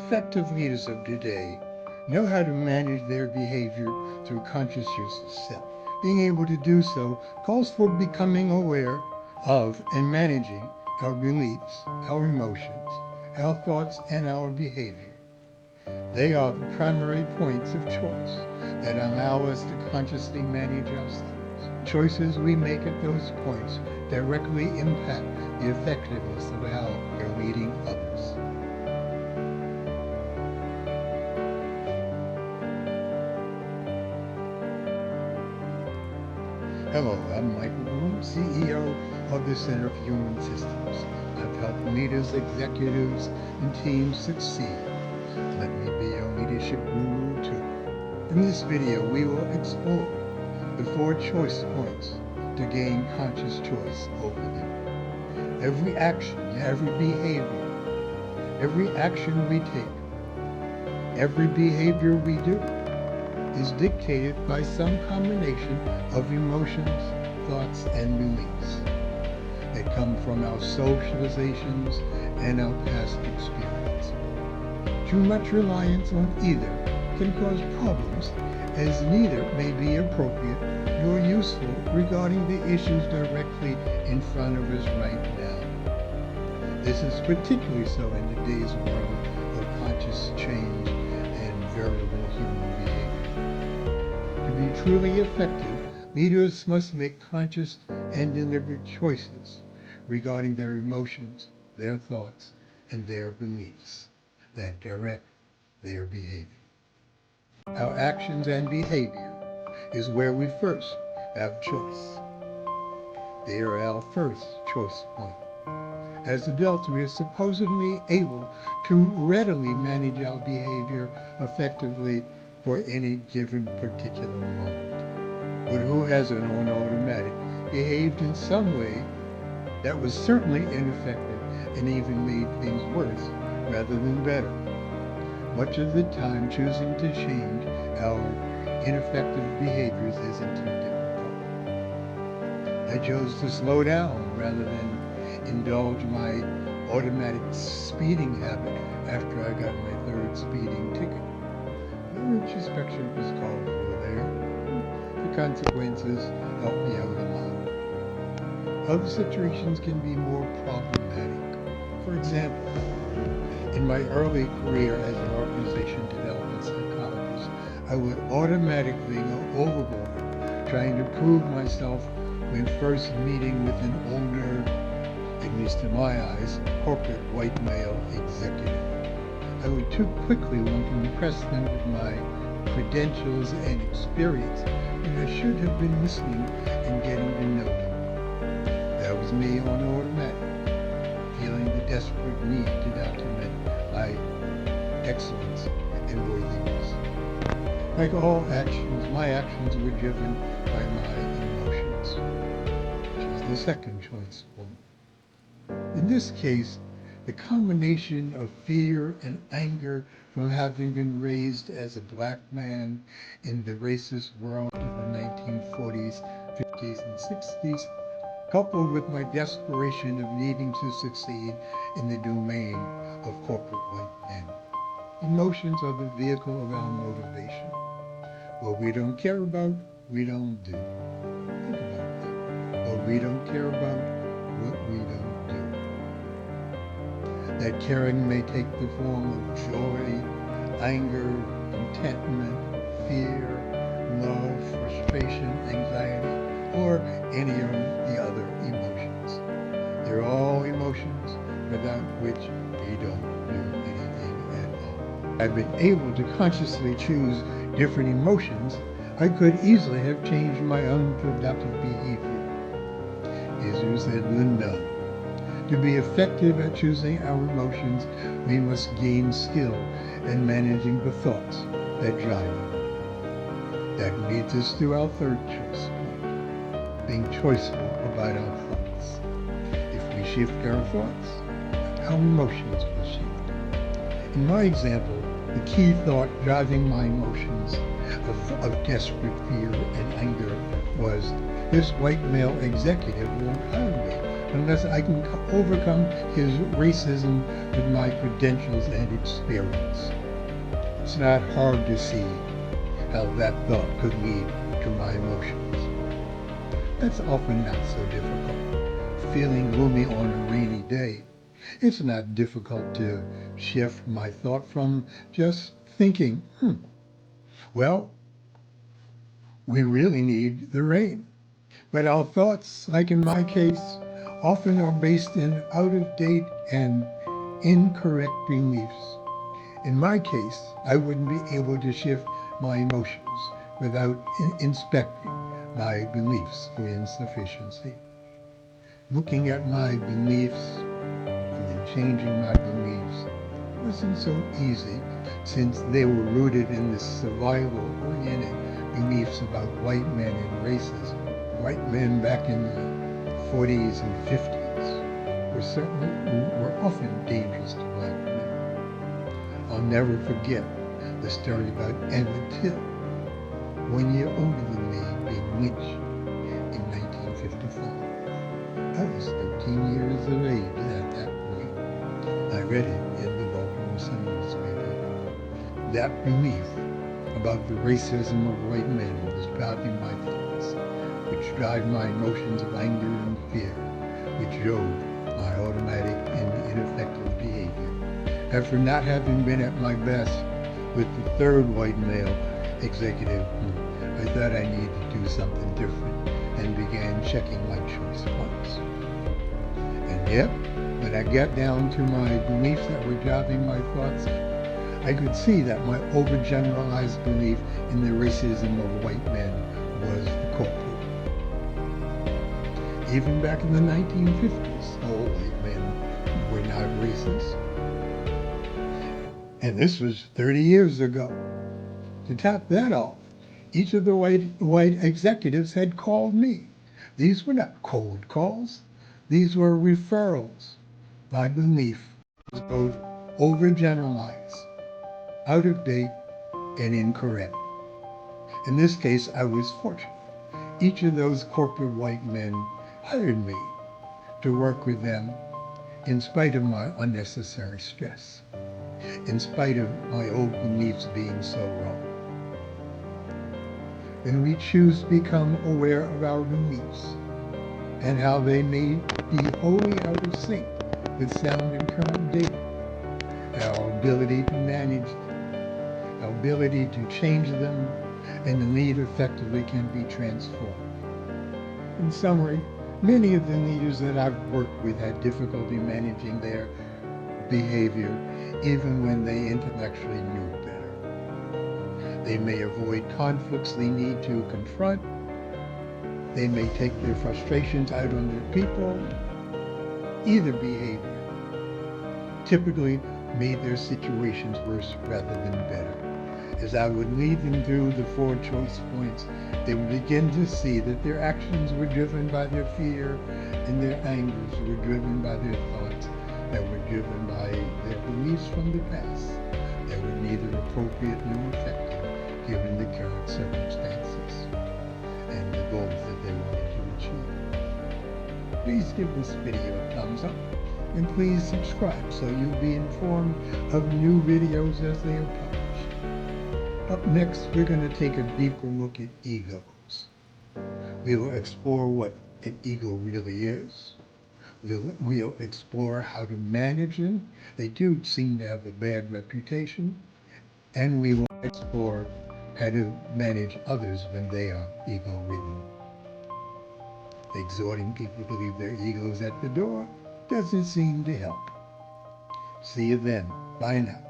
Effective leaders of today know how to manage their behavior through conscious use of self. Being able to do so calls for becoming aware of and managing our beliefs, our emotions, our thoughts, and our behavior. They are the primary points of choice that allow us to consciously manage ourselves. Choices we make at those points directly impact the effectiveness of how we're leading others. Hello, I'm Michael Broom, CEO of the Center for Human Systems. I've helped leaders, executives, and teams succeed. Let me be your leadership guru too. In this video, we will explore the 4 choice points to gain conscious choice over them. Every action, every behavior, every action we take, every behavior we do is dictated by some combination of emotions, thoughts, and beliefs that come from our socializations and our past experience. Too much reliance on either can cause problems, as neither may be appropriate nor useful regarding the issues directly in front of us right now. This is particularly so in today's world of conscious change and variable human behavior. To be truly effective, leaders must make conscious and deliberate choices regarding their emotions, their thoughts, and their beliefs that direct their behavior. Our actions and behavior is where we first have choice. They are our first choice point. As adults, we are supposedly able to readily manage our behavior effectively for any given particular moment. But who hasn't on automatic behaved in some way that was certainly ineffective and even made things worse rather than better? Much of the time, choosing to change our ineffective behaviors isn't too difficult. I chose to slow down rather than indulge my automatic speeding habit after I got my 3rd speeding ticket. No introspection was called for there. The consequences helped me out a lot. Other situations can be more problematic. For example, in my early career as an organization development psychologist, I would automatically go overboard trying to prove myself when first meeting with an older, at least in my eyes, corporate white male executive. I would too quickly want to impress them with my credentials and experience when I should have been listening and getting to know them. That was me on automatic, feeling the desperate need to document my excellence and worthiness. Like all actions, my actions were driven by my emotions, which is the second choice point. In this case, the combination of fear and anger from having been raised as a black man in the racist world of the 1940s, 50s, and 60s, coupled with my desperation of needing to succeed in the domain of corporate white men. Emotions are the vehicle of our motivation. What we don't care about, we don't do. Think about that. What we don't care about, what we don't do. That caring may take the form of joy, anger, contentment, fear, love, frustration, anxiety, or any of the other emotions. They're all emotions without which we don't do anything at all. I've been able to consciously choose different emotions. I could easily have changed my unproductive behavior. Easier said than done. To be effective at choosing our emotions, we must gain skill in managing the thoughts that drive them. That leads us to our 3rd choice point, being choiceful about our thoughts. If we shift our thoughts, our emotions will shift. In my example, the key thought driving my emotions of desperate fear and anger was, this white male executive won't hire me unless I can overcome his racism with my credentials and experience. It's not hard to see how that thought could lead to my emotions. That's often not so difficult. Feeling gloomy on a rainy day, it's not difficult to shift my thought from just thinking, well, we really need the rain. But our thoughts, like in my case, often are based in out-of-date and incorrect beliefs. In my case, I wouldn't be able to shift my emotions without inspecting my beliefs for insufficiency. Looking at my beliefs and then changing my beliefs wasn't so easy since they were rooted in the survival-oriented beliefs about white men and racism. White men back in the 40s and 50s were often dangerous to black men. I'll never forget the story about Emmett Till, 1 year older than me, being lynched in 1955. I was 13 years of age at that point. I read it in the Baltimore Sun newspaper. That belief about the racism of white men was driving my thoughts, which drive my emotions of anger and fear, which drove my automatic and ineffective behavior. After not having been at my best with the third white male executive, I thought I needed to do something different and began checking my choice points. And yep, when I got down to my beliefs that were driving my thoughts, I could see that my overgeneralized belief in the racism of white men was the culprit. Even back in the 1950s, all white men were not racist. And this was 30 years ago. To top that off, each of the white executives had called me. These were not cold calls. These were referrals. My belief was both overgeneralized, out of date, and incorrect. In this case, I was fortunate. Each of those corporate white men hired me to work with them in spite of my unnecessary stress, in spite of my old beliefs being so wrong. When we choose to become aware of our beliefs and how they may be wholly out of sync with sound and current data, our ability to manage, our ability to change them, and the lead effectively can be transformed. In summary, many of the leaders that I've worked with had difficulty managing their behavior even when they intellectually knew better. They may avoid conflicts they need to confront. They may take their frustrations out on their people. Either behavior typically made their situations worse rather than better. As I would lead them through the 4 choice points, they would begin to see that their actions were driven by their fear and their angers were driven by their thoughts that were driven by their beliefs from the past that were neither appropriate nor effective given the current circumstances and the goals that they wanted to achieve. Please give this video a thumbs up and please subscribe so you'll be informed of new videos as they are published. Up next, we're going to take a deeper look at egos. We will explore what an ego really is. We'll explore how to manage them. They do seem to have a bad reputation. And we will explore how to manage others when they are ego-ridden. Exhorting people to leave their egos at the door doesn't seem to help. See you then. Bye now.